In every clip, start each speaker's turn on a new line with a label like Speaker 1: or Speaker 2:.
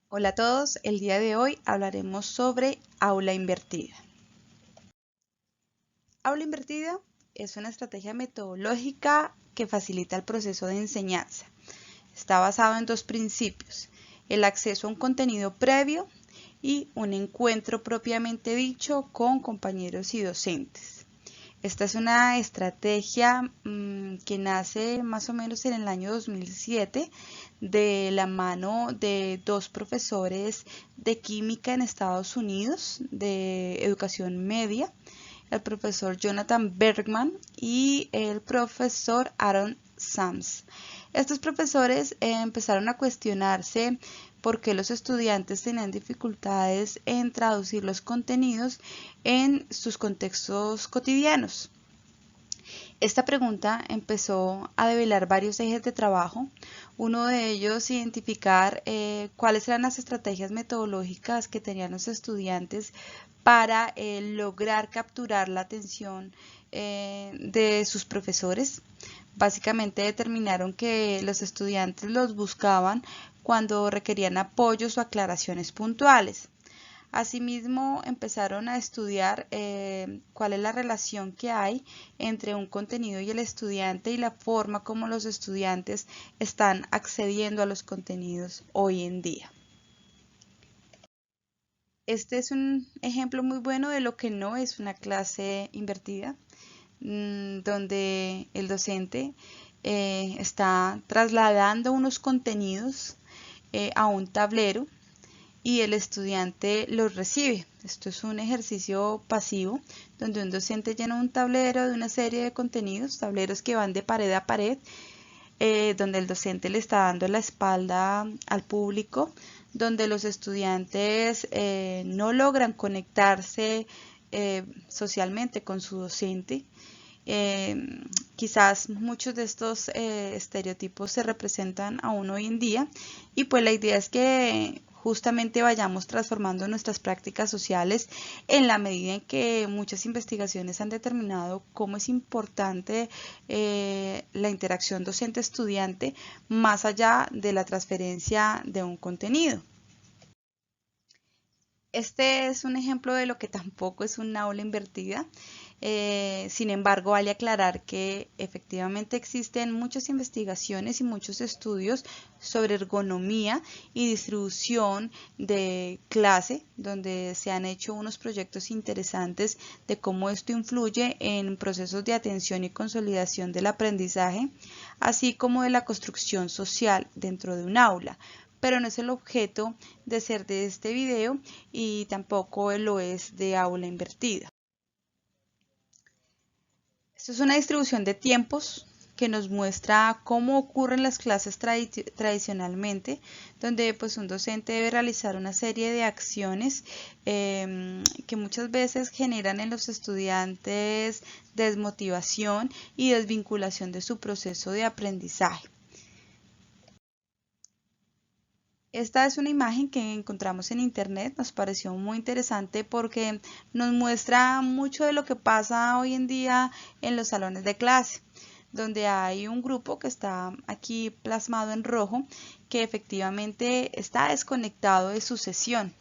Speaker 1: Hola a todos, el día de hoy hablaremos sobre aula invertida. Aula invertida es una estrategia metodológica que facilita el proceso de enseñanza. Está basado en dos principios: el acceso a un contenido previo y un encuentro propiamente dicho con compañeros y docentes. Esta es una estrategia que nace más o menos en el año 2007 de la mano de dos profesores de química en Estados Unidos de educación media, el profesor Jonathan Bergman y el profesor Aaron Sams. Estos profesores empezaron a cuestionarse por qué los estudiantes tenían dificultades en traducir los contenidos en sus contextos cotidianos. Esta pregunta empezó a develar varios ejes de trabajo. Uno de ellos, identificar cuáles eran las estrategias metodológicas que tenían los estudiantes para lograr capturar la atención de sus profesores. Básicamente determinaron que los estudiantes los buscaban cuando requerían apoyos o aclaraciones puntuales. Asimismo, empezaron a estudiar cuál es la relación que hay entre un contenido y el estudiante y la forma como los estudiantes están accediendo a los contenidos hoy en día. Este es un ejemplo muy bueno de lo que no es una clase invertida, donde el docente está trasladando unos contenidos a un tablero y el estudiante los recibe. Esto es un ejercicio pasivo donde un docente llena un tablero de una serie de contenidos, tableros que van de pared a pared, donde el docente le está dando la espalda al público, donde los estudiantes no logran conectarse socialmente con su docente. Quizás muchos de estos estereotipos se representan aún hoy en día, y pues la idea es que justamente vayamos transformando nuestras prácticas sociales en la medida en que muchas investigaciones han determinado cómo es importante la interacción docente-estudiante más allá de la transferencia de un contenido. Este es un ejemplo de lo que tampoco es una aula invertida. Sin embargo, vale aclarar que efectivamente existen muchas investigaciones y muchos estudios sobre ergonomía y distribución de clase, donde se han hecho unos proyectos interesantes de cómo esto influye en procesos de atención y consolidación del aprendizaje, así como de la construcción social dentro de un aula. Pero no es el objeto de ser de este video y tampoco lo es de aula invertida. Esto es una distribución de tiempos que nos muestra cómo ocurren las clases tradicionalmente, donde pues un docente debe realizar una serie de acciones que muchas veces generan en los estudiantes desmotivación y desvinculación de su proceso de aprendizaje. Esta es una imagen que encontramos en internet, nos pareció muy interesante porque nos muestra mucho de lo que pasa hoy en día en los salones de clase, donde hay un grupo que está aquí plasmado en rojo, que efectivamente está desconectado de su sesión,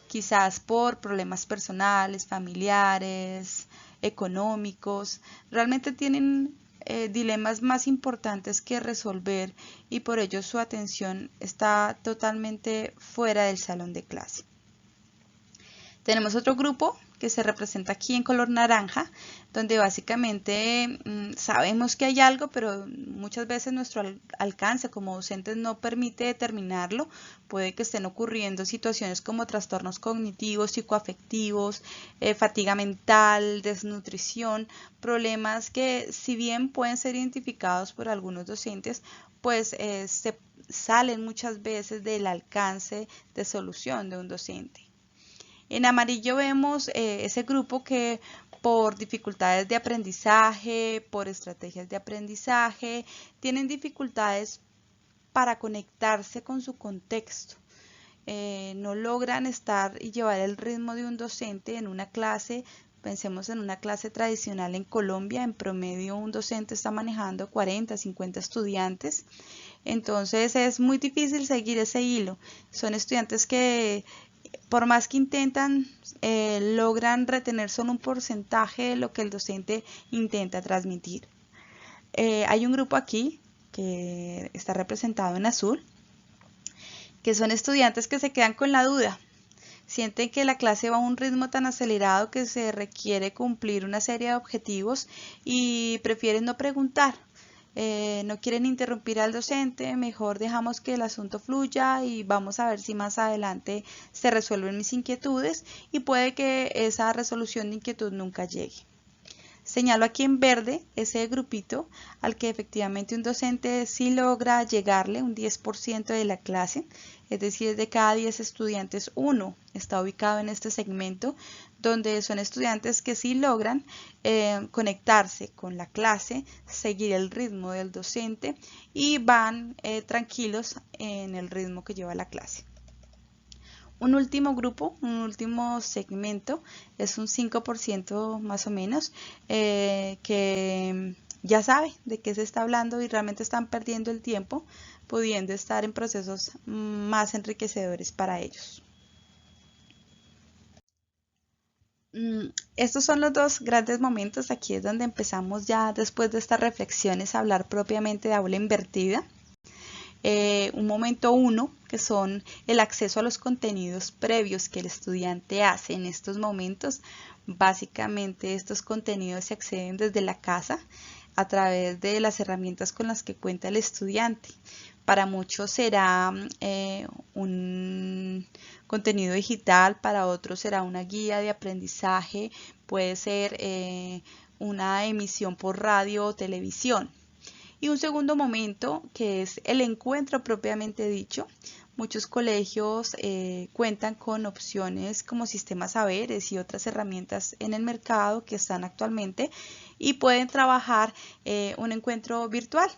Speaker 1: quizás por problemas personales, familiares, económicos. Realmente tienen dilemas más importantes que resolver, y por ello su atención está totalmente fuera del salón de clase. Tenemos otro grupo que se representa aquí en color naranja, donde básicamente sabemos que hay algo, pero muchas veces nuestro alcance como docentes no permite determinarlo. Puede que estén ocurriendo situaciones como trastornos cognitivos, psicoafectivos, fatiga mental, desnutrición, problemas que, si bien pueden ser identificados por algunos docentes, pues se salen muchas veces del alcance de solución de un docente. En amarillo vemos ese grupo que, por dificultades de aprendizaje, por estrategias de aprendizaje, tienen dificultades para conectarse con su contexto. No logran estar y llevar el ritmo de un docente en una clase. Pensemos en una clase tradicional en Colombia, en promedio un docente está manejando 40, 50 estudiantes. Entonces es muy difícil seguir ese hilo. Son estudiantes que por más que intentan, logran retener solo un porcentaje de lo que el docente intenta transmitir. Hay un grupo aquí que está representado en azul, que son estudiantes que se quedan con la duda. Sienten que la clase va a un ritmo tan acelerado que se requiere cumplir una serie de objetivos y prefieren no preguntar. No quieren interrumpir al docente, mejor dejamos que el asunto fluya y vamos a ver si más adelante se resuelven mis inquietudes y puede que esa resolución de inquietud nunca llegue. Señalo aquí en verde ese grupito al que efectivamente un docente sí logra llegarle un 10% de la clase, es decir, de cada 10 estudiantes, uno está ubicado en este segmento, donde son estudiantes que sí logran conectarse con la clase, seguir el ritmo del docente y van tranquilos en el ritmo que lleva la clase. Un último grupo, un último segmento, es un 5% más o menos, que ya sabe de qué se está hablando y realmente están perdiendo el tiempo, pudiendo estar en procesos más enriquecedores para ellos. Estos son los dos grandes momentos. Aquí es donde empezamos ya después de estas reflexiones a hablar propiamente de aula invertida. Un momento 1, que son el acceso a los contenidos previos que el estudiante hace en estos momentos. Básicamente estos contenidos se acceden desde la casa a través de las herramientas con las que cuenta el estudiante. Para muchos será un contenido digital, para otros será una guía de aprendizaje, puede ser una emisión por radio o televisión. Y un segundo momento, que es el encuentro propiamente dicho. Muchos colegios cuentan con opciones como sistemas saberes y otras herramientas en el mercado que están actualmente y pueden trabajar un encuentro virtual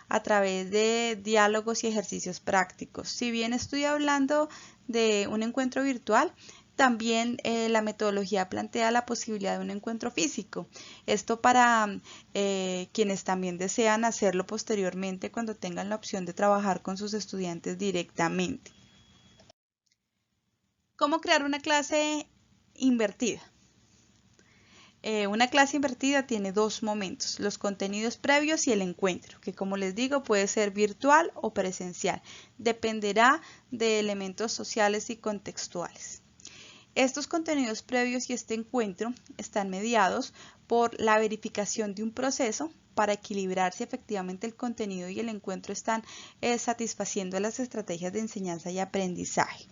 Speaker 1: a través de diálogos y ejercicios prácticos. Si bien estoy hablando de un encuentro virtual, también la metodología plantea la posibilidad de un encuentro físico. Esto para quienes también desean hacerlo posteriormente cuando tengan la opción de trabajar con sus estudiantes directamente. ¿Cómo crear una clase invertida? Una clase invertida tiene dos momentos, los contenidos previos y el encuentro, que como les digo puede ser virtual o presencial, dependerá de elementos sociales y contextuales. Estos contenidos previos y este encuentro están mediados por la verificación de un proceso para equilibrar si efectivamente el contenido y el encuentro están satisfaciendo las estrategias de enseñanza y aprendizaje.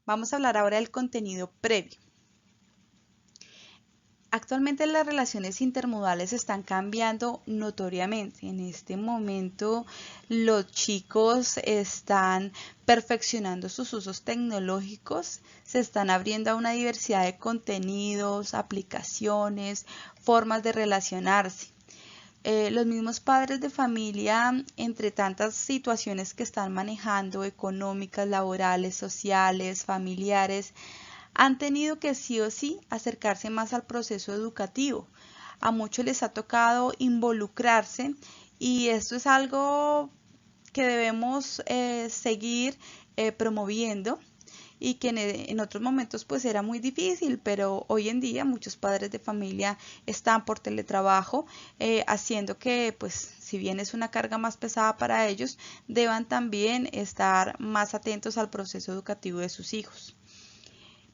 Speaker 1: Vamos a hablar ahora del contenido previo. Actualmente las relaciones intermodales están cambiando notoriamente. En este momento los chicos están perfeccionando sus usos tecnológicos, se están abriendo a una diversidad de contenidos, aplicaciones, formas de relacionarse. Los mismos padres de familia, entre tantas situaciones que están manejando, económicas, laborales, sociales, familiares, han tenido que sí o sí acercarse más al proceso educativo. A muchos les ha tocado involucrarse y esto es algo que debemos seguir promoviendo y que en otros momentos pues era muy difícil, pero hoy en día muchos padres de familia están por teletrabajo, haciendo que pues si bien es una carga más pesada para ellos, deban también estar más atentos al proceso educativo de sus hijos.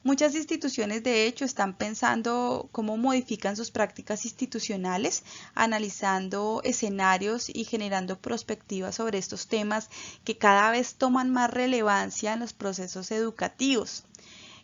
Speaker 1: Muchas instituciones, de hecho, están pensando cómo modifican sus prácticas institucionales, analizando escenarios y generando perspectivas sobre estos temas que cada vez toman más relevancia en los procesos educativos.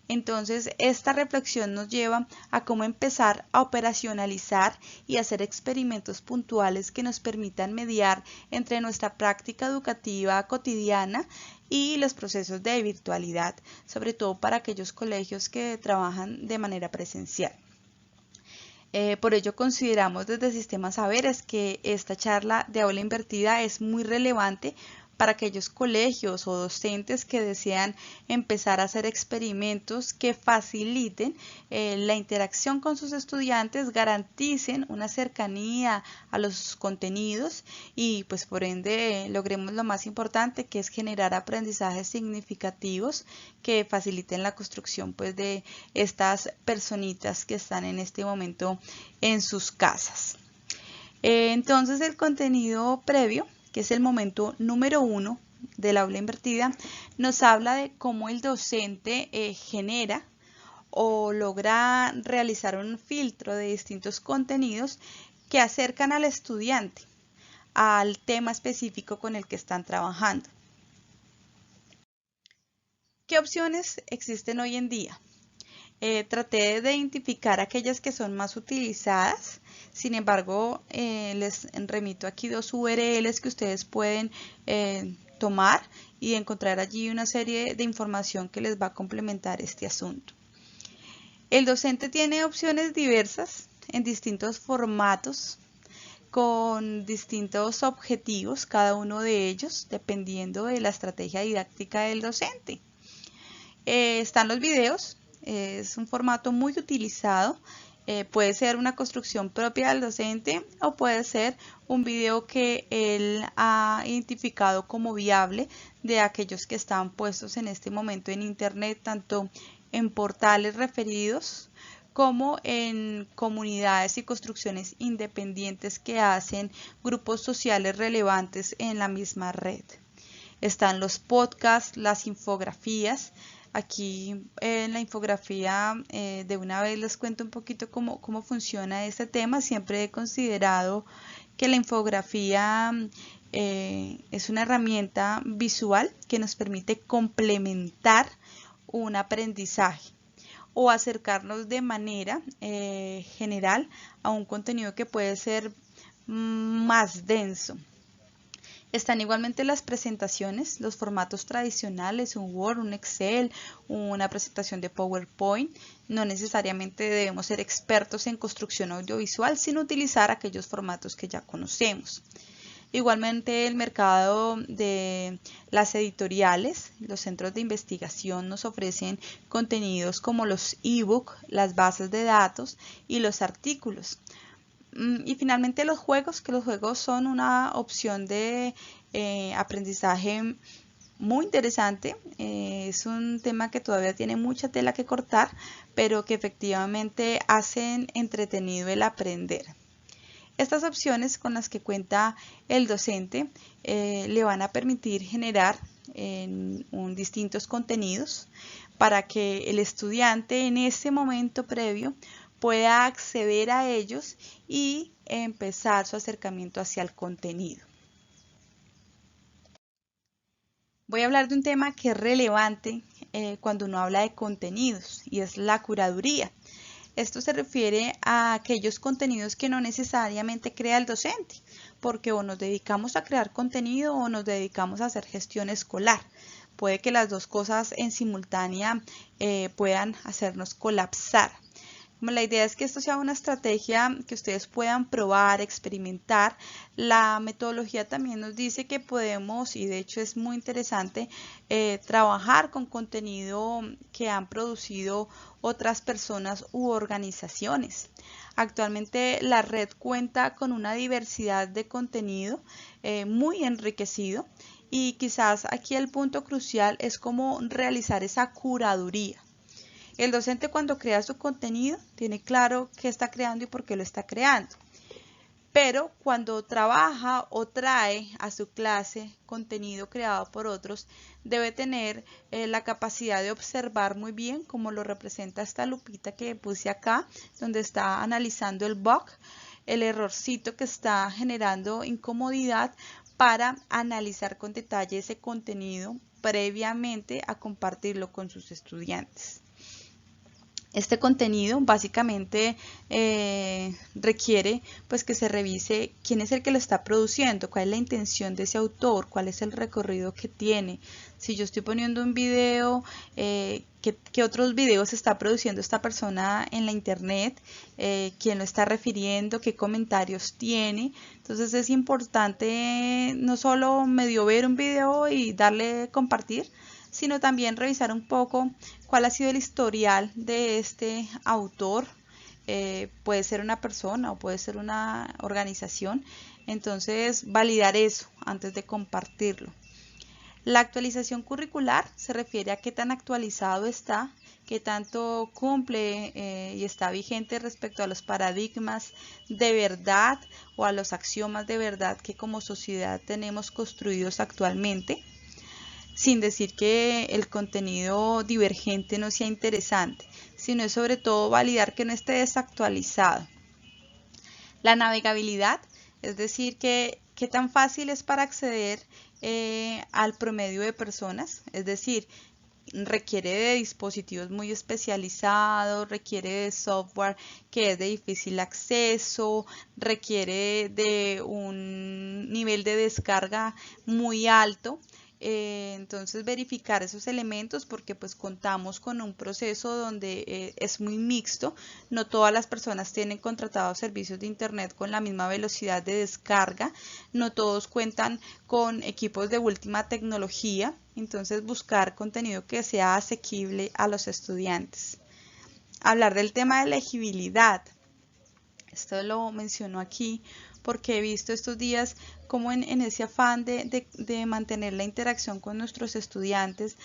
Speaker 1: Entonces, esta reflexión nos lleva a cómo empezar a operacionalizar y hacer experimentos puntuales que nos permitan mediar entre nuestra práctica educativa cotidiana y los procesos de virtualidad, sobre todo para aquellos colegios que trabajan de manera presencial. Por ello consideramos desde Sistemas Saberes que esta charla de aula invertida es muy relevante para aquellos colegios o docentes que desean empezar a hacer experimentos que faciliten la interacción con sus estudiantes, garanticen una cercanía a los contenidos y pues por ende logremos lo más importante, que es generar aprendizajes significativos que faciliten la construcción pues de estas personitas que están en este momento en sus casas. Entonces el contenido previo, que es el momento número 1 del aula invertida, nos habla de cómo el docente genera o logra realizar un filtro de distintos contenidos que acercan al estudiante al tema específico con el que están trabajando. ¿Qué opciones existen hoy en día? Traté de identificar aquellas que son más utilizadas. Sin embargo, les remito aquí 2 URLs que ustedes pueden tomar y encontrar allí una serie de información que les va a complementar este asunto. El docente tiene opciones diversas en distintos formatos, con distintos objetivos, cada uno de ellos dependiendo de la estrategia didáctica del docente. Están los videos. Es un formato muy utilizado, puede ser una construcción propia del docente o puede ser un video que él ha identificado como viable de aquellos que están puestos en este momento en internet, tanto en portales referidos como en comunidades y construcciones independientes que hacen grupos sociales relevantes en la misma red. Están los podcasts, las infografías. Aquí en la infografía de una vez les cuento un poquito cómo funciona este tema. Siempre he considerado que la infografía es una herramienta visual que nos permite complementar un aprendizaje o acercarnos de manera general a un contenido que puede ser más denso. Están igualmente las presentaciones, los formatos tradicionales, un Word, un Excel, una presentación de PowerPoint. No necesariamente debemos ser expertos en construcción audiovisual, sino utilizar aquellos formatos que ya conocemos. Igualmente el mercado de las editoriales, los centros de investigación nos ofrecen contenidos como los ebook, las bases de datos y los artículos. Y finalmente los juegos, que los juegos son una opción de aprendizaje muy interesante. Es un tema que todavía tiene mucha tela que cortar, pero que efectivamente hacen entretenido el aprender. Estas opciones con las que cuenta el docente le van a permitir generar distintos contenidos para que el estudiante en ese momento previo pueda acceder a ellos y empezar su acercamiento hacia el contenido. Voy a hablar de un tema que es relevante cuando uno habla de contenidos y es la curaduría. Esto se refiere a aquellos contenidos que no necesariamente crea el docente, porque o nos dedicamos a crear contenido o nos dedicamos a hacer gestión escolar. Puede que las dos cosas en simultánea puedan hacernos colapsar. La idea es que esto sea una estrategia que ustedes puedan probar, experimentar. La metodología también nos dice que podemos, y de hecho es muy interesante, trabajar con contenido que han producido otras personas u organizaciones. Actualmente la red cuenta con una diversidad de contenido muy enriquecido y quizás aquí el punto crucial es cómo realizar esa curaduría. El docente cuando crea su contenido tiene claro qué está creando y por qué lo está creando. Pero cuando trabaja o trae a su clase contenido creado por otros, debe tener la capacidad de observar muy bien, como lo representa esta lupita que puse acá, donde está analizando el bug, el errorcito que está generando incomodidad, para analizar con detalle ese contenido previamente a compartirlo con sus estudiantes. Este contenido básicamente requiere pues que se revise quién es el que lo está produciendo, cuál es la intención de ese autor, cuál es el recorrido que tiene. Si yo estoy poniendo un video, ¿qué otros videos está produciendo esta persona en la internet? ¿Quién lo está refiriendo? ¿Qué comentarios tiene? Entonces es importante no solo medio ver un video y darle compartir, sino también revisar un poco cuál ha sido el historial de este autor. Puede ser una persona o puede ser una organización. Entonces, validar eso antes de compartirlo. La actualización curricular se refiere a qué tan actualizado está, qué tanto cumple y está vigente respecto a los paradigmas de verdad o a los axiomas de verdad que como sociedad tenemos construidos actualmente, sin decir que el contenido divergente no sea interesante, sino es sobre todo validar que no esté desactualizado. La navegabilidad, es decir, que qué tan fácil es para acceder al promedio de personas, es decir, requiere de dispositivos muy especializados, requiere de software que es de difícil acceso, requiere de un nivel de descarga muy alto. Entonces verificar esos elementos porque pues contamos con un proceso donde es muy mixto, no todas las personas tienen contratados servicios de internet con la misma velocidad de descarga, no todos cuentan con equipos de última tecnología, entonces buscar contenido que sea asequible a los estudiantes. Hablar del tema de legibilidad. Esto lo menciono aquí porque he visto estos días como en ese afán de mantener la interacción con nuestros estudiantes,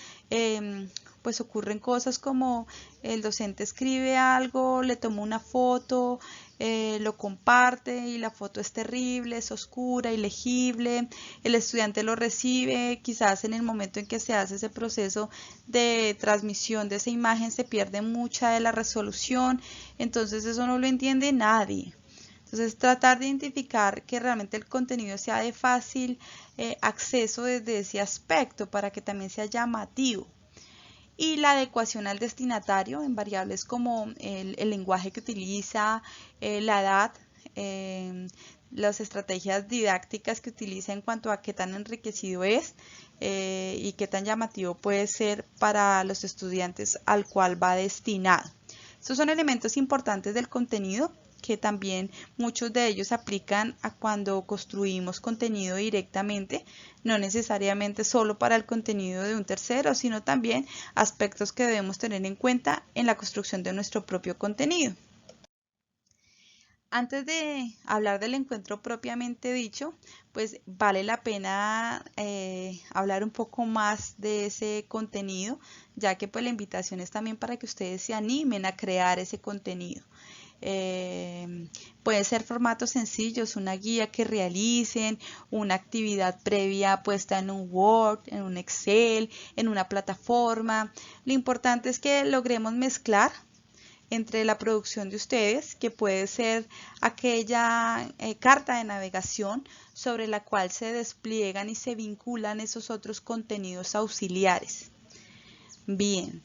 Speaker 1: pues ocurren cosas como el docente escribe algo, le toma una foto, lo comparte y la foto es terrible, es oscura, ilegible, el estudiante lo recibe, quizás en el momento en que se hace ese proceso de transmisión de esa imagen se pierde mucha de la resolución, entonces eso no lo entiende nadie. Entonces tratar de identificar que realmente el contenido sea de fácil acceso desde ese aspecto para que también sea llamativo. Y la adecuación al destinatario en variables como el lenguaje que utiliza, la edad, las estrategias didácticas que utiliza en cuanto a qué tan enriquecido es y qué tan llamativo puede ser para los estudiantes al cual va destinado. Estos son elementos importantes del contenido que también muchos de ellos aplican a cuando construimos contenido directamente, no necesariamente solo para el contenido de un tercero, sino también aspectos que debemos tener en cuenta en la construcción de nuestro propio contenido. Antes de hablar del encuentro propiamente dicho, pues vale la pena hablar un poco más de ese contenido, ya que pues la invitación es también para que ustedes se animen a crear ese contenido. Pueden ser formatos sencillos, una guía que realicen, una actividad previa puesta en un Word, en un Excel, en una plataforma. Lo importante es que logremos mezclar entre la producción de ustedes, que puede ser aquella carta de navegación sobre la cual se despliegan y se vinculan esos otros contenidos auxiliares. Bien,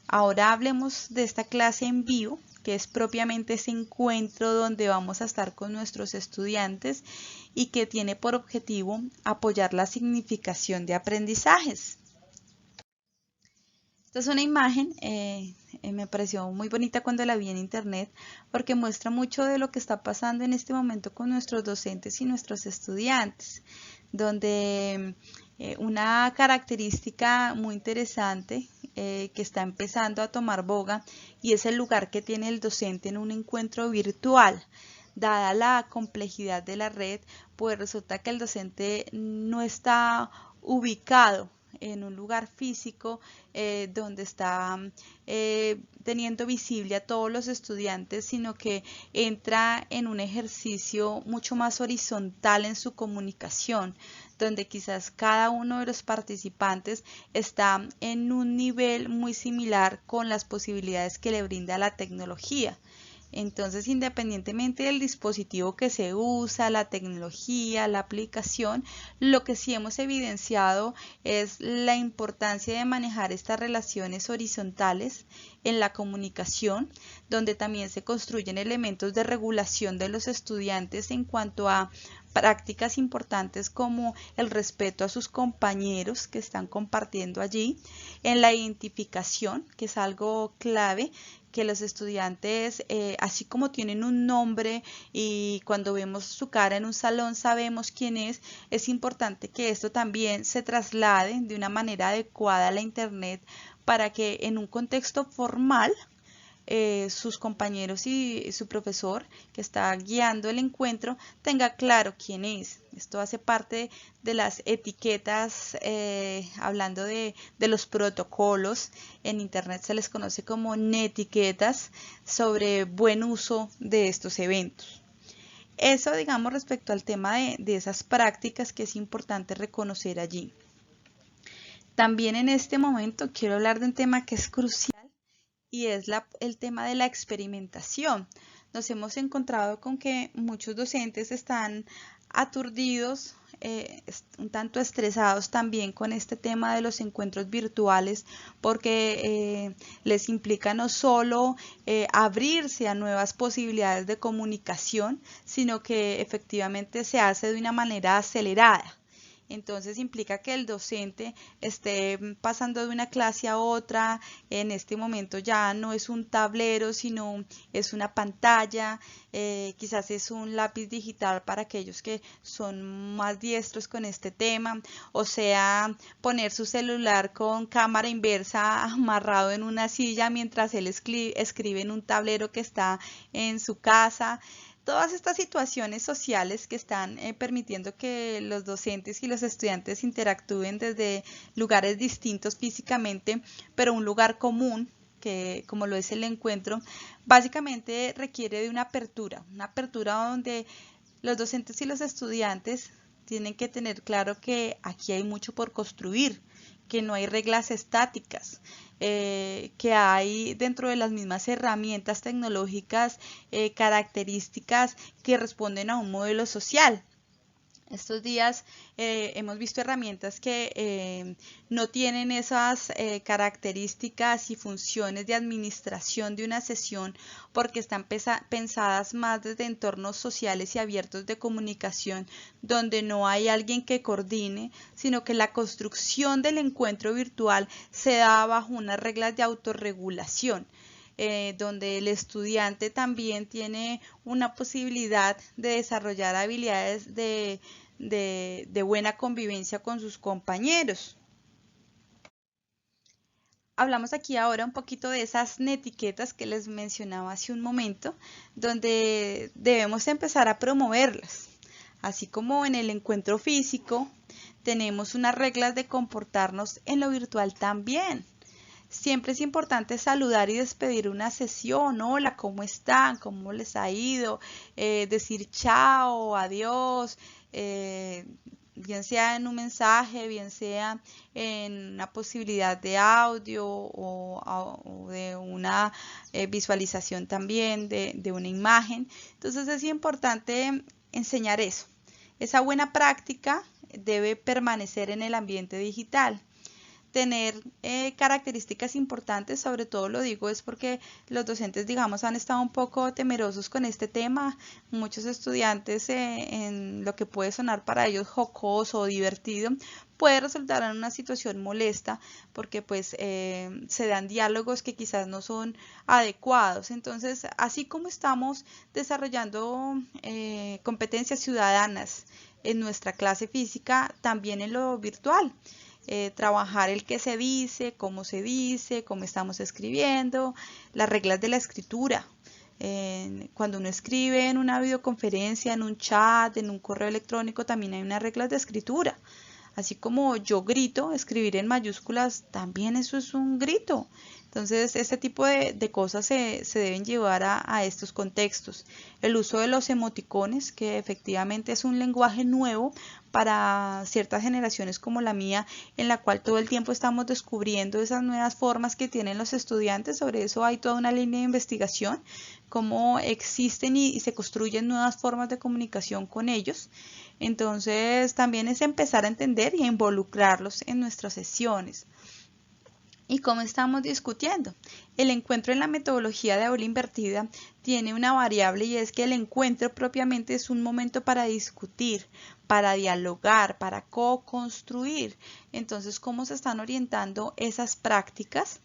Speaker 1: ahora hablemos de esta clase en vivo, que es propiamente ese encuentro donde vamos a estar con nuestros estudiantes y que tiene por objetivo apoyar la significación de aprendizajes. Esta es una imagen, me pareció muy bonita cuando la vi en internet porque muestra mucho de lo que está pasando en este momento con nuestros docentes y nuestros estudiantes, donde una característica muy interesante que está empezando a tomar boga y es el lugar que tiene el docente en un encuentro virtual. Dada la complejidad de la red, pues resulta que el docente no está ubicado en un lugar físico donde está teniendo visible a todos los estudiantes, sino que entra en un ejercicio mucho más horizontal en su comunicación, donde quizás cada uno de los participantes está en un nivel muy similar con las posibilidades que le brinda la tecnología. Entonces, independientemente del dispositivo que se usa, la tecnología, la aplicación, lo que sí hemos evidenciado es la importancia de manejar estas relaciones horizontales en la comunicación, donde también se construyen elementos de regulación de los estudiantes en cuanto a prácticas importantes como el respeto a sus compañeros que están compartiendo allí, en la identificación, que es algo clave, que los estudiantes, así como tienen un nombre y cuando vemos su cara en un salón sabemos quién es importante que esto también se traslade de una manera adecuada a la internet para que en un contexto formal sus compañeros y su profesor que está guiando el encuentro tenga claro quién es. Esto hace parte de las etiquetas, hablando de los protocolos. En internet se les conoce como netiquetas sobre buen uso de estos eventos. Eso, digamos, respecto al tema de esas prácticas que es importante reconocer allí. También en este momento quiero hablar de un tema que es crucial y es el tema de la experimentación. Nos hemos encontrado con que muchos docentes están aturdidos, un tanto estresados también con este tema de los encuentros virtuales porque les implica no solo abrirse a nuevas posibilidades de comunicación, sino que efectivamente se hace de una manera acelerada. Entonces implica que el docente esté pasando de una clase a otra. En este momento ya no es un tablero, sino es una pantalla. Quizás es un lápiz digital para aquellos que son más diestros con este tema. O sea, poner su celular con cámara inversa amarrado en una silla mientras él escribe en un tablero que está en su casa. Todas estas situaciones sociales que están permitiendo que los docentes y los estudiantes interactúen desde lugares distintos físicamente, pero un lugar común, que como lo es el encuentro, básicamente requiere de una apertura donde los docentes y los estudiantes tienen que tener claro que aquí hay mucho por construir, que no hay reglas estáticas, que hay dentro de las mismas herramientas tecnológicas características que responden a un modelo social. Estos días hemos visto herramientas que no tienen esas características y funciones de administración de una sesión porque están pensadas más desde entornos sociales y abiertos de comunicación donde no hay alguien que coordine, sino que la construcción del encuentro virtual se da bajo unas reglas de autorregulación. Donde el estudiante también tiene una posibilidad de desarrollar habilidades de buena convivencia con sus compañeros. Hablamos aquí ahora un poquito de esas netiquetas que les mencionaba hace un momento, donde debemos empezar a promoverlas. Así como en el encuentro físico, tenemos unas reglas de comportarnos en lo virtual también. Siempre es importante saludar y despedir una sesión. Hola, ¿cómo están? ¿Cómo les ha ido? Decir chao, adiós, bien sea en un mensaje, bien sea en una posibilidad de audio o de una visualización también de una imagen. Entonces es importante enseñar eso. Esa buena práctica debe permanecer en el ambiente digital. Tener características importantes, sobre todo lo digo es porque los docentes, digamos, han estado un poco temerosos con este tema. Muchos estudiantes en lo que puede sonar para ellos jocoso o divertido, puede resultar en una situación molesta porque pues se dan diálogos que quizás no son adecuados. Entonces, así como estamos desarrollando competencias ciudadanas en nuestra clase física, también en lo virtual. Trabajar el qué se dice, cómo estamos escribiendo, las reglas de la escritura. Cuando uno escribe en una videoconferencia, en un chat, en un correo electrónico, también hay unas reglas de escritura. Así como yo grito, escribir en mayúsculas, también eso es un grito. Entonces, este tipo de cosas se deben llevar a estos contextos. El uso de los emoticones, que efectivamente es un lenguaje nuevo para ciertas generaciones como la mía, en la cual todo el tiempo estamos descubriendo esas nuevas formas que tienen los estudiantes. Sobre eso hay toda una línea de investigación, cómo existen y se construyen nuevas formas de comunicación con ellos. Entonces, también es empezar a entender y a involucrarlos en nuestras sesiones. ¿Y cómo estamos discutiendo? El encuentro en la metodología de aula invertida tiene una variable, y es que el encuentro propiamente es un momento para discutir, para dialogar, para co-construir. Entonces, ¿cómo se están orientando esas prácticas?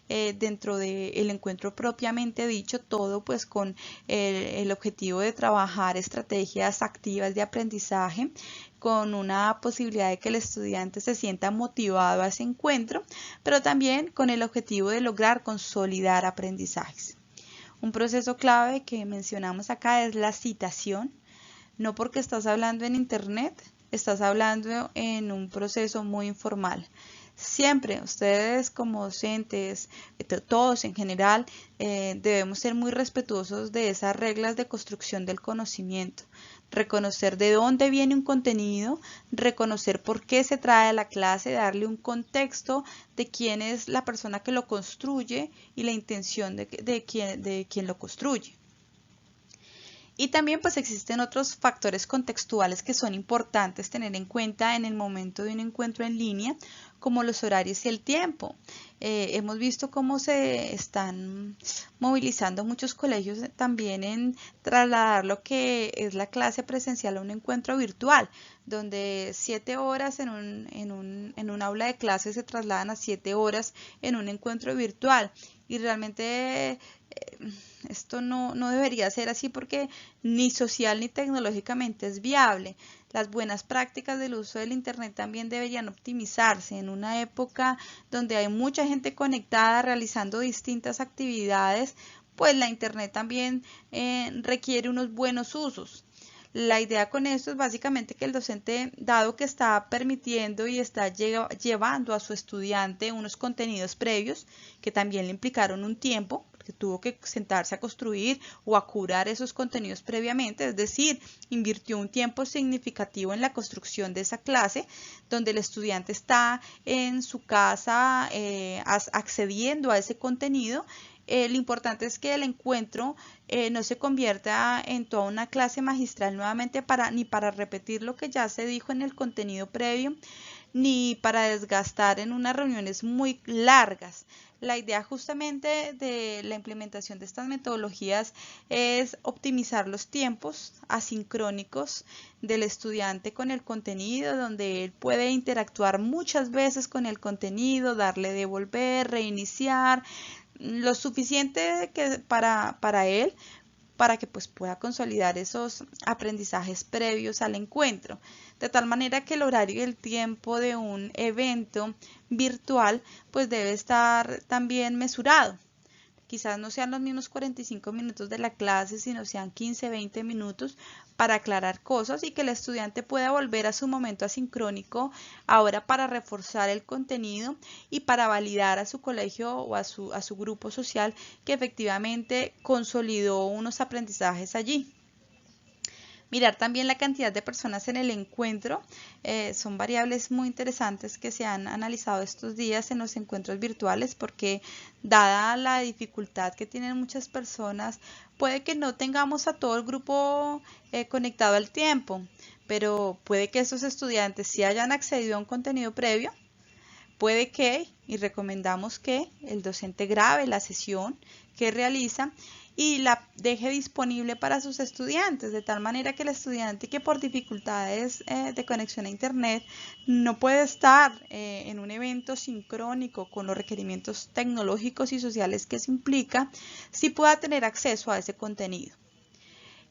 Speaker 1: Dentro del encuentro propiamente dicho, todo pues con el objetivo de trabajar estrategias activas de aprendizaje, con una posibilidad de que el estudiante se sienta motivado a ese encuentro, pero también con el objetivo de lograr consolidar aprendizajes. Un proceso clave que mencionamos acá es la citación. No porque estás hablando en internet, estás hablando en un proceso muy informal. Siempre ustedes como docentes, todos en general, debemos ser muy respetuosos de esas reglas de construcción del conocimiento. Reconocer de dónde viene un contenido, reconocer por qué se trae a la clase, darle un contexto de quién es la persona que lo construye y la intención de quien lo construye. Y también pues existen otros factores contextuales que son importantes tener en cuenta en el momento de un encuentro en línea, como los horarios y el tiempo. Hemos visto cómo se están movilizando muchos colegios también en trasladar lo que es la clase presencial a un encuentro virtual, donde 7 horas en un aula de clase se trasladan a 7 horas en un encuentro virtual. Y realmente esto no debería ser así, porque ni social ni tecnológicamente es viable. Las buenas prácticas del uso del Internet también deberían optimizarse en una época donde hay mucha gente conectada realizando distintas actividades. Pues la Internet también requiere unos buenos usos. La idea con esto es básicamente que el docente, dado que está permitiendo y está llevando a su estudiante unos contenidos previos que también le implicaron un tiempo, que tuvo que sentarse a construir o a curar esos contenidos previamente, es decir, invirtió un tiempo significativo en la construcción de esa clase, donde el estudiante está en su casa accediendo a ese contenido. Lo importante es que el encuentro no se convierta en toda una clase magistral nuevamente ni para repetir lo que ya se dijo en el contenido previo, ni para desgastar en unas reuniones muy largas. La idea justamente de la implementación de estas metodologías es optimizar los tiempos asincrónicos del estudiante con el contenido, donde él puede interactuar muchas veces con el contenido, darle devolver, reiniciar, lo suficiente para él, para que pues pueda consolidar esos aprendizajes previos al encuentro, de tal manera que el horario y el tiempo de un evento virtual pues debe estar también mesurado. Quizás no sean los mismos 45 minutos de la clase, sino sean 15, 20 minutos para aclarar cosas y que el estudiante pueda volver a su momento asincrónico ahora para reforzar el contenido y para validar a su colegio o a su grupo social que efectivamente consolidó unos aprendizajes allí. Mirar también la cantidad de personas en el encuentro. Son variables muy interesantes que se han analizado estos días en los encuentros virtuales, porque dada la dificultad que tienen muchas personas, puede que no tengamos a todo el grupo conectado al tiempo, pero puede que esos estudiantes sí hayan accedido a un contenido previo. Puede que, y recomendamos que, el docente grabe la sesión que realiza y la deje disponible para sus estudiantes, de tal manera que el estudiante que por dificultades de conexión a internet no puede estar en un evento sincrónico con los requerimientos tecnológicos y sociales que eso implica, sí pueda tener acceso a ese contenido.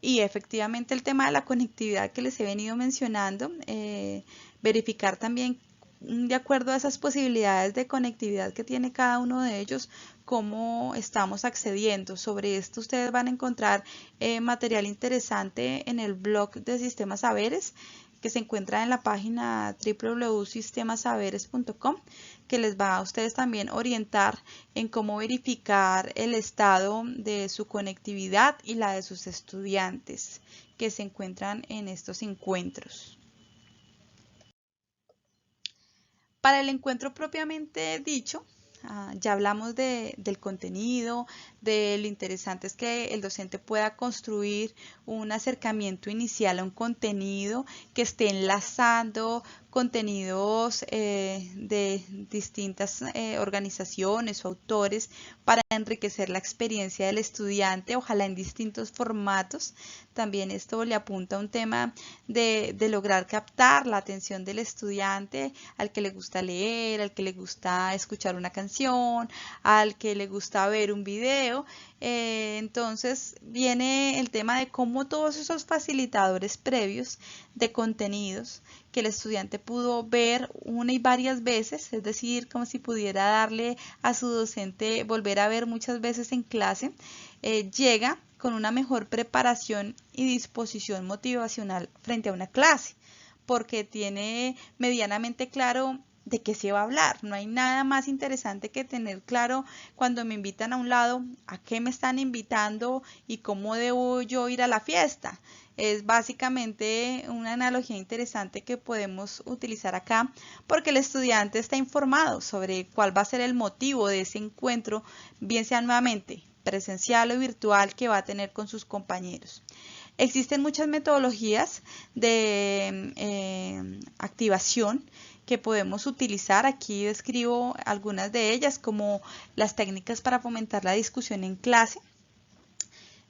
Speaker 1: Y efectivamente el tema de la conectividad que les he venido mencionando, verificar también de acuerdo a esas posibilidades de conectividad que tiene cada uno de ellos, cómo estamos accediendo. Sobre esto ustedes van a encontrar material interesante en el blog de Sistemas Saberes. que se encuentra en la página www.sistemasaberes.com, que les va a ustedes también orientar en cómo verificar el estado de su conectividad y la de sus estudiantes que se encuentran en estos encuentros. Para el encuentro propiamente dicho, ya hablamos del contenido, de lo interesante es que el docente pueda construir un acercamiento inicial a un contenido que esté enlazando contenidos de distintas organizaciones o autores para enriquecer la experiencia del estudiante, ojalá en distintos formatos. También esto le apunta a un tema de lograr captar la atención del estudiante, al que le gusta leer, al que le gusta escuchar una canción, al que le gusta ver un video. Entonces viene el tema de cómo todos esos facilitadores previos de contenidos que el estudiante pudo ver una y varias veces, es decir, como si pudiera darle a su docente volver a ver muchas veces en clase, llega con una mejor preparación y disposición motivacional frente a una clase, porque tiene medianamente claro de qué se va a hablar. No hay nada más interesante que tener claro cuando me invitan a un lado a qué me están invitando y cómo debo yo ir a la fiesta. Es básicamente una analogía interesante que podemos utilizar acá porque el estudiante está informado sobre cuál va a ser el motivo de ese encuentro, bien sea nuevamente presencial o virtual, que va a tener con sus compañeros. Existen muchas metodologías de activación que podemos utilizar. Aquí describo algunas de ellas, como las técnicas para fomentar la discusión en clase,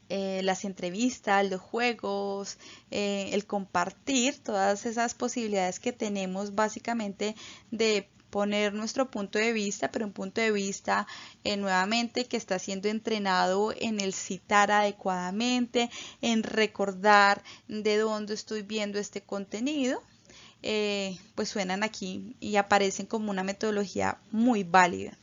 Speaker 1: las entrevistas, los juegos, el compartir, todas esas posibilidades que tenemos básicamente de poner nuestro punto de vista, pero un punto de vista nuevamente que está siendo entrenado en el citar adecuadamente, en recordar de dónde estoy viendo este contenido. Pues suenan aquí y aparecen como una metodología muy válida.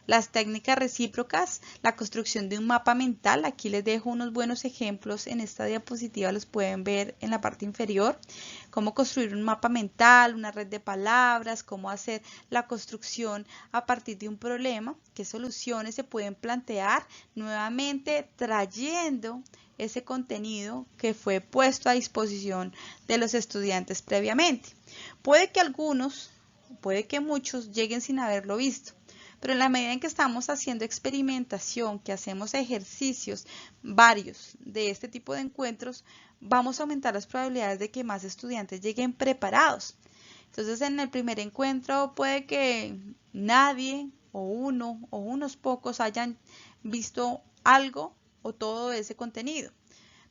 Speaker 1: Las técnicas recíprocas, la construcción de un mapa mental, aquí les dejo unos buenos ejemplos en esta diapositiva, los pueden ver en la parte inferior, cómo construir un mapa mental, una red de palabras, cómo hacer la construcción a partir de un problema, qué soluciones se pueden plantear, nuevamente trayendo ese contenido que fue puesto a disposición de los estudiantes previamente. Puede que algunos, puede que muchos lleguen sin haberlo visto, pero en la medida en que estamos haciendo experimentación, que hacemos ejercicios varios de este tipo de encuentros, vamos a aumentar las probabilidades de que más estudiantes lleguen preparados. Entonces, en el primer encuentro puede que nadie o uno o unos pocos hayan visto algo o todo ese contenido.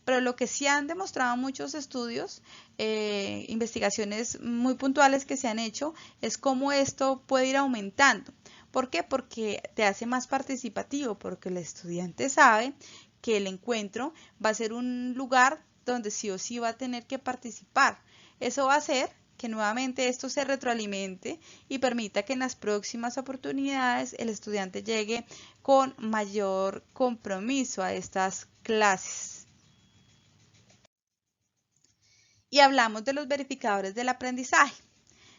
Speaker 1: Pero lo que sí han demostrado muchos estudios, investigaciones muy puntuales que se han hecho, es cómo esto puede ir aumentando. ¿Por qué? Porque te hace más participativo, porque el estudiante sabe que el encuentro va a ser un lugar donde sí o sí va a tener que participar. Eso va a hacer que nuevamente esto se retroalimente y permita que en las próximas oportunidades el estudiante llegue con mayor compromiso a estas clases. Y hablamos de los verificadores del aprendizaje.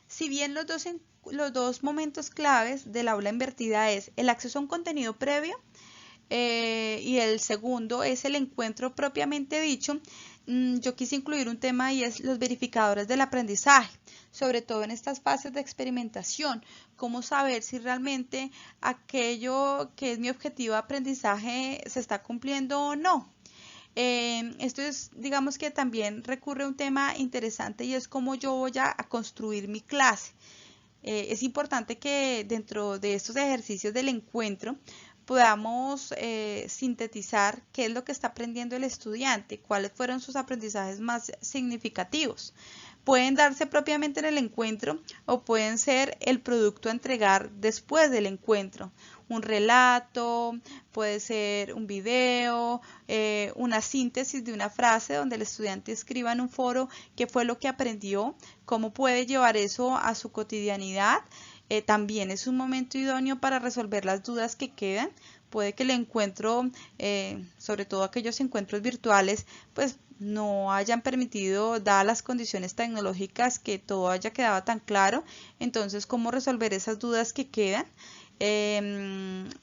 Speaker 1: Si bien los dos momentos claves del aula invertida es el acceso a un contenido previo y el segundo es el encuentro propiamente dicho, yo quise incluir un tema y es los verificadores del aprendizaje, sobre todo en estas fases de experimentación, cómo saber si realmente aquello que es mi objetivo de aprendizaje se está cumpliendo o no. Esto es, digamos que también recurre a un tema interesante y es cómo yo voy a construir mi clase. Es importante que dentro de estos ejercicios del encuentro podamos sintetizar qué es lo que está aprendiendo el estudiante, cuáles fueron sus aprendizajes más significativos. Pueden darse propiamente en el encuentro o pueden ser el producto a entregar después del encuentro. Un relato, puede ser un video, una síntesis de una frase donde el estudiante escriba en un foro qué fue lo que aprendió, cómo puede llevar eso a su cotidianidad. También es un momento idóneo para resolver las dudas que quedan. Puede que el encuentro, sobre todo aquellos encuentros virtuales, pues no hayan permitido, dadas las condiciones tecnológicas, que todo haya quedado tan claro. Entonces, cómo resolver esas dudas que quedan.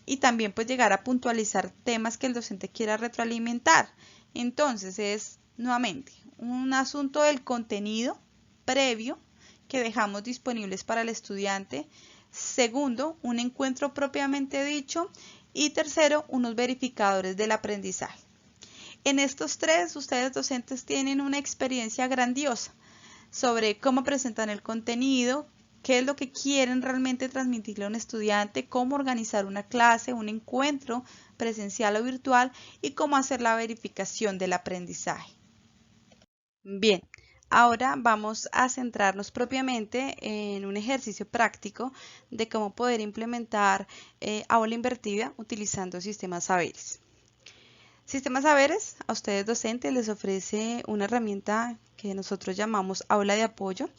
Speaker 1: Y también pues llegar a puntualizar temas que el docente quiera retroalimentar. Entonces es nuevamente un asunto del contenido previo que dejamos disponibles para el estudiante. Segundo, un encuentro propiamente dicho. Y tercero, unos verificadores del aprendizaje. En estos tres, ustedes docentes tienen una experiencia grandiosa sobre cómo presentan el contenido, qué es lo que quieren realmente transmitirle a un estudiante, cómo organizar una clase, un encuentro presencial o virtual y cómo hacer la verificación del aprendizaje. Bien, ahora vamos a centrarnos propiamente en un ejercicio práctico de cómo poder implementar aula invertida utilizando sistemas saberes. Sistemas Saberes a ustedes docentes les ofrece una herramienta que nosotros llamamos aula de apoyo,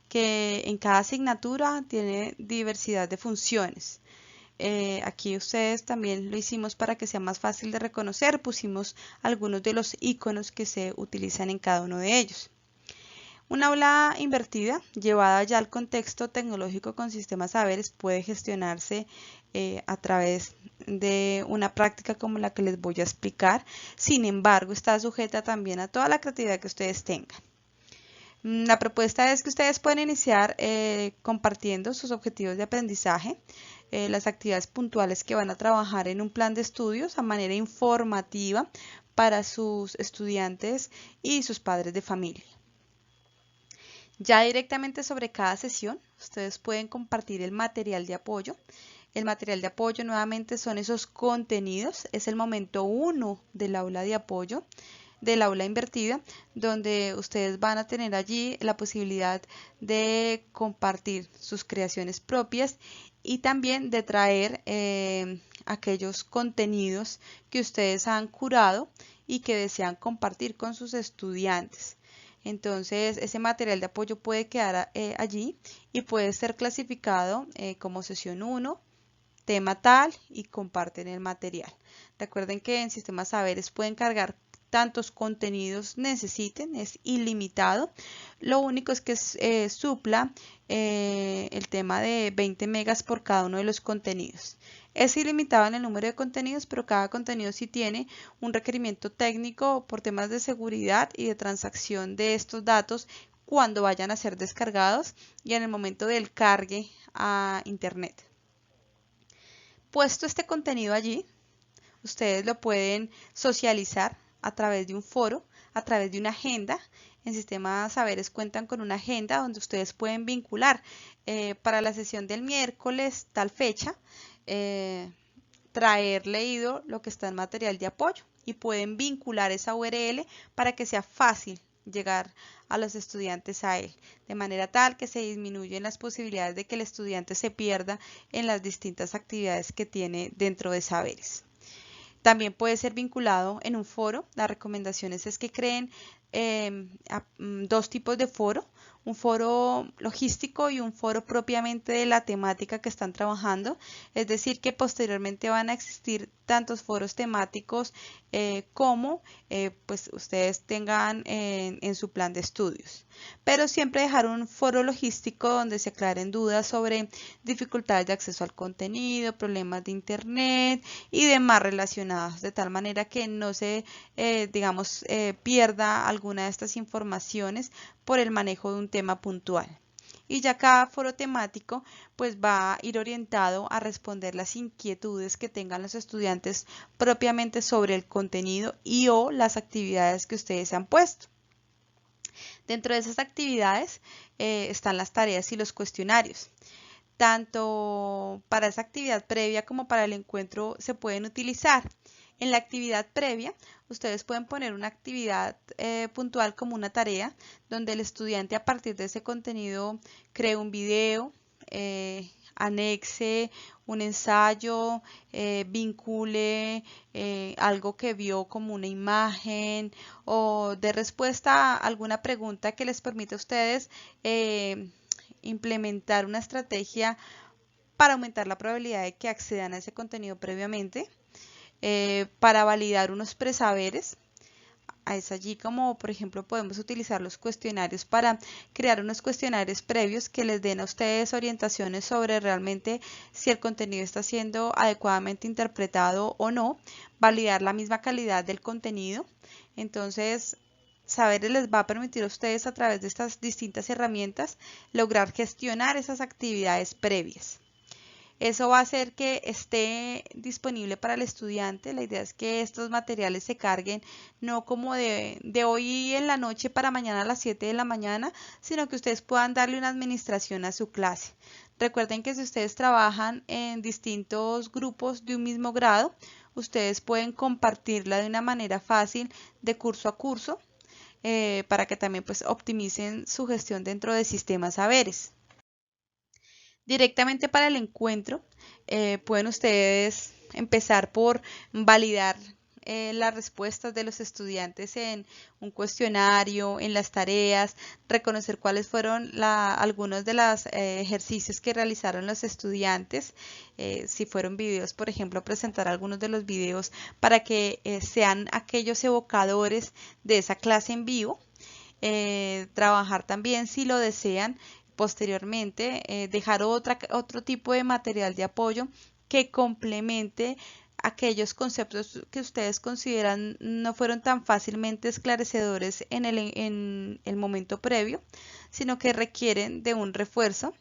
Speaker 1: que en cada asignatura tiene diversidad de funciones. Aquí ustedes también lo hicimos para que sea más fácil de reconocer, pusimos algunos de los iconos que se utilizan en cada uno de ellos. Una aula invertida, llevada ya al contexto tecnológico con sistemas saberes, puede gestionarse a través de una práctica como la que les voy a explicar. Sin embargo, está sujeta también a toda la creatividad que ustedes tengan. La propuesta es que ustedes pueden iniciar compartiendo sus objetivos de aprendizaje, las actividades puntuales que van a trabajar en un plan de estudios a manera informativa para sus estudiantes y sus padres de familia. Ya directamente sobre cada sesión, ustedes pueden compartir el material de apoyo. El material de apoyo nuevamente son esos contenidos, es el momento 1 del aula de apoyo, del aula invertida, donde ustedes van a tener allí la posibilidad de compartir sus creaciones propias y también de traer aquellos contenidos que ustedes han curado y que desean compartir con sus estudiantes. Entonces, ese material de apoyo puede quedar allí y puede ser clasificado como sesión 1, tema tal, y comparten el material. Recuerden que en Sistemas Saberes pueden cargar tantos contenidos necesiten, es ilimitado. Lo único es que supla el tema de 20 megas por cada uno de los contenidos. Es ilimitado en el número de contenidos, pero cada contenido sí tiene un requerimiento técnico por temas de seguridad y de transacción de estos datos cuando vayan a ser descargados y en el momento del cargue a internet. Puesto este contenido allí, ustedes lo pueden socializar a través de un foro, a través de una agenda. En Sistemas Saberes cuentan con una agenda donde ustedes pueden vincular para la sesión del miércoles, tal fecha, traer leído lo que está en material de apoyo y pueden vincular esa URL para que sea fácil llegar a los estudiantes a él, de manera tal que se disminuyen las posibilidades de que el estudiante se pierda en las distintas actividades que tiene dentro de Saberes. También puede ser vinculado en un foro. Las recomendaciones es que creen dos tipos de foro, un foro logístico y un foro propiamente de la temática que están trabajando, es decir que posteriormente van a existir tantos foros temáticos como pues ustedes tengan en su plan de estudios, pero siempre dejar un foro logístico donde se aclaren dudas sobre dificultades de acceso al contenido, problemas de internet y demás relacionados, de tal manera que no se pierda alguna de estas informaciones por el manejo de un tema puntual. Y ya cada foro temático pues va a ir orientado a responder las inquietudes que tengan los estudiantes propiamente sobre el contenido y o las actividades que ustedes han puesto. Dentro de esas actividades están las tareas y los cuestionarios. Tanto para esa actividad previa como para el encuentro se pueden utilizar. En la actividad previa, ustedes pueden poner una actividad puntual como una tarea, donde el estudiante a partir de ese contenido cree un video, anexe un ensayo, vincule algo que vio como una imagen o de respuesta a alguna pregunta que les permita a ustedes implementar una estrategia para aumentar la probabilidad de que accedan a ese contenido previamente. Para validar unos presaberes, es allí como, por ejemplo, podemos utilizar los cuestionarios para crear unos cuestionarios previos que les den a ustedes orientaciones sobre realmente si el contenido está siendo adecuadamente interpretado o no, validar la misma calidad del contenido. Entonces, saber les va a permitir a ustedes a través de estas distintas herramientas lograr gestionar esas actividades previas. Eso va a hacer que esté disponible para el estudiante. La idea es que estos materiales se carguen no como de hoy en la noche para mañana a las 7 de la mañana, sino que ustedes puedan darle una administración a su clase. Recuerden que si ustedes trabajan en distintos grupos de un mismo grado, ustedes pueden compartirla de una manera fácil de curso a curso para que también pues optimicen su gestión dentro de sistemas saberes. Directamente para el encuentro, pueden ustedes empezar por validar las respuestas de los estudiantes en un cuestionario, en las tareas, reconocer cuáles fueron algunos de los ejercicios que realizaron los estudiantes, si fueron videos, por ejemplo, presentar algunos de los videos para que sean aquellos evocadores de esa clase en vivo. Trabajar también, si lo desean, posteriormente, dejar otro tipo de material de apoyo que complemente aquellos conceptos que ustedes consideran no fueron tan fácilmente esclarecedores en el momento previo, sino que requieren de un refuerzo.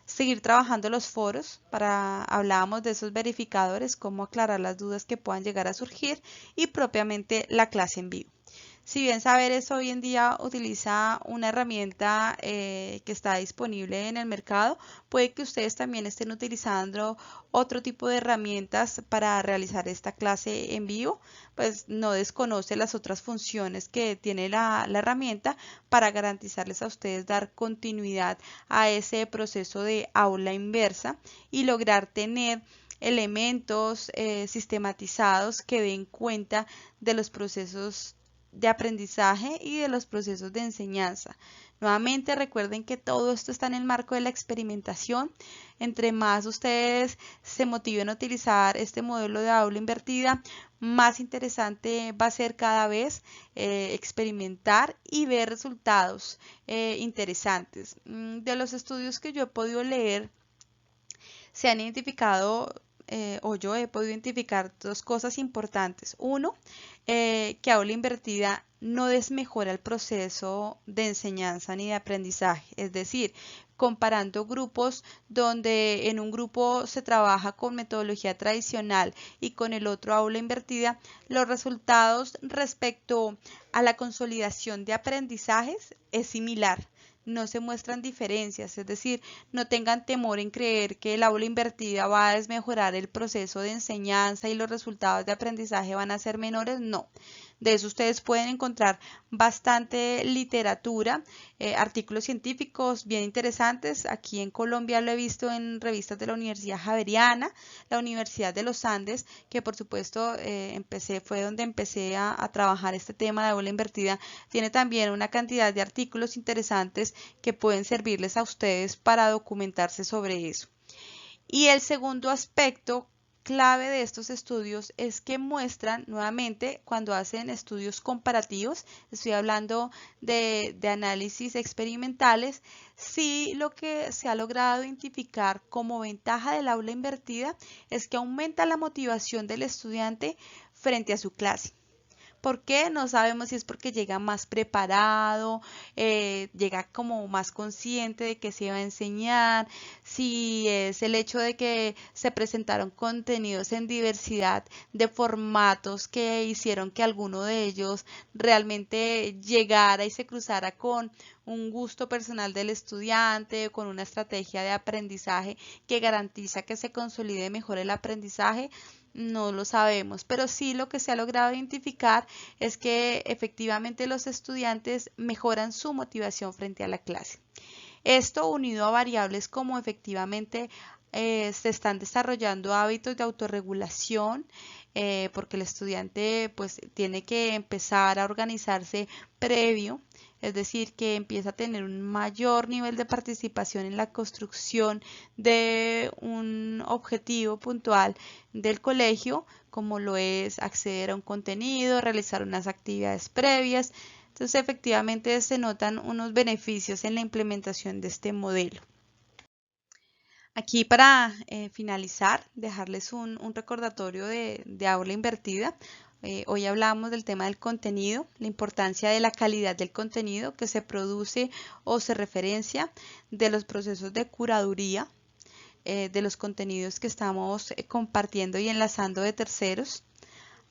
Speaker 1: Seguir trabajando los foros, hablábamos de esos verificadores, cómo aclarar las dudas que puedan llegar a surgir y propiamente la clase en vivo. Si bien Saberes hoy en día utiliza una herramienta que está disponible en el mercado, puede que ustedes también estén utilizando otro tipo de herramientas para realizar esta clase en vivo, pues no desconoce las otras funciones que tiene la herramienta para garantizarles a ustedes dar continuidad a ese proceso de aula inversa y lograr tener elementos sistematizados que den cuenta de los procesos de aprendizaje y de los procesos de enseñanza. Nuevamente recuerden que todo esto está en el marco de la experimentación. Entre más ustedes se motiven a utilizar este modelo de aula invertida, más interesante va a ser cada vez experimentar y ver resultados interesantes. De los estudios que yo he podido leer, se han identificado o yo he podido identificar dos cosas importantes. Uno, que aula invertida no desmejora el proceso de enseñanza ni de aprendizaje. Es decir, comparando grupos donde en un grupo se trabaja con metodología tradicional y con el otro aula invertida, los resultados respecto a la consolidación de aprendizajes es similar. No se muestran diferencias, es decir, no tengan temor en creer que el aula invertida va a desmejorar el proceso de enseñanza y los resultados de aprendizaje van a ser menores, no. De eso ustedes pueden encontrar bastante literatura, artículos científicos bien interesantes. Aquí en Colombia lo he visto en revistas de la Universidad Javeriana, la Universidad de los Andes, que por supuesto fue donde empecé a trabajar este tema de aula invertida. Tiene también una cantidad de artículos interesantes que pueden servirles a ustedes para documentarse sobre eso. Y el segundo aspecto clave de estos estudios es que muestran nuevamente cuando hacen estudios comparativos, estoy hablando de análisis experimentales, si lo que se ha logrado identificar como ventaja del aula invertida es que aumenta la motivación del estudiante frente a su clase. ¿Por qué? No sabemos si es porque llega más preparado, llega como más consciente de que se va a enseñar, si es el hecho de que se presentaron contenidos en diversidad de formatos que hicieron que alguno de ellos realmente llegara y se cruzara con un gusto personal del estudiante, con una estrategia de aprendizaje que garantiza que se consolide mejor el aprendizaje. No lo sabemos, pero sí lo que se ha logrado identificar es que efectivamente los estudiantes mejoran su motivación frente a la clase. Esto unido a variables como efectivamente se están desarrollando hábitos de autorregulación, porque el estudiante pues tiene que empezar a organizarse previo, es decir, que empieza a tener un mayor nivel de participación en la construcción de un objetivo puntual del colegio, como lo es acceder a un contenido, realizar unas actividades previas. Entonces, efectivamente se notan unos beneficios en la implementación de este modelo. Aquí para finalizar, dejarles un recordatorio de aula invertida. Hoy hablamos del tema del contenido, la importancia de la calidad del contenido que se produce o se referencia, de los procesos de curaduría, de los contenidos que estamos compartiendo y enlazando de terceros.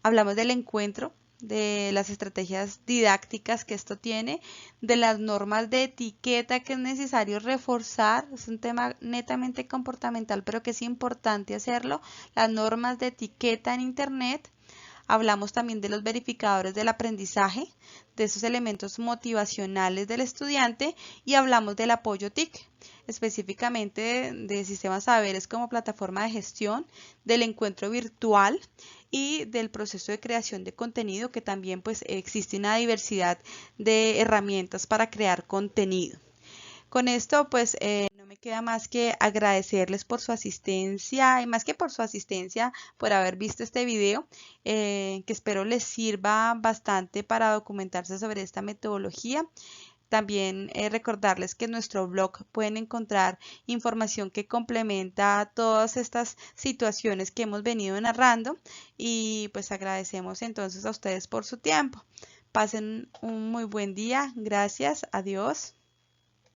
Speaker 1: Hablamos del encuentro, de las estrategias didácticas que esto tiene, de las normas de etiqueta que es necesario reforzar. Es un tema netamente comportamental, pero que es importante hacerlo. Las normas de etiqueta en Internet. Hablamos también de los verificadores del aprendizaje, de esos elementos motivacionales del estudiante, y hablamos del apoyo TIC, específicamente de sistemas saberes como plataforma de gestión, del encuentro virtual y del proceso de creación de contenido, que también pues existe una diversidad de herramientas para crear contenido. Con esto, pues no me queda más que agradecerles por su asistencia y más que por su asistencia, por haber visto este video, que espero les sirva bastante para documentarse sobre esta metodología. También recordarles que en nuestro blog pueden encontrar información que complementa todas estas situaciones que hemos venido narrando, y pues agradecemos entonces a ustedes por su tiempo. Pasen un muy buen día. Gracias. Adiós.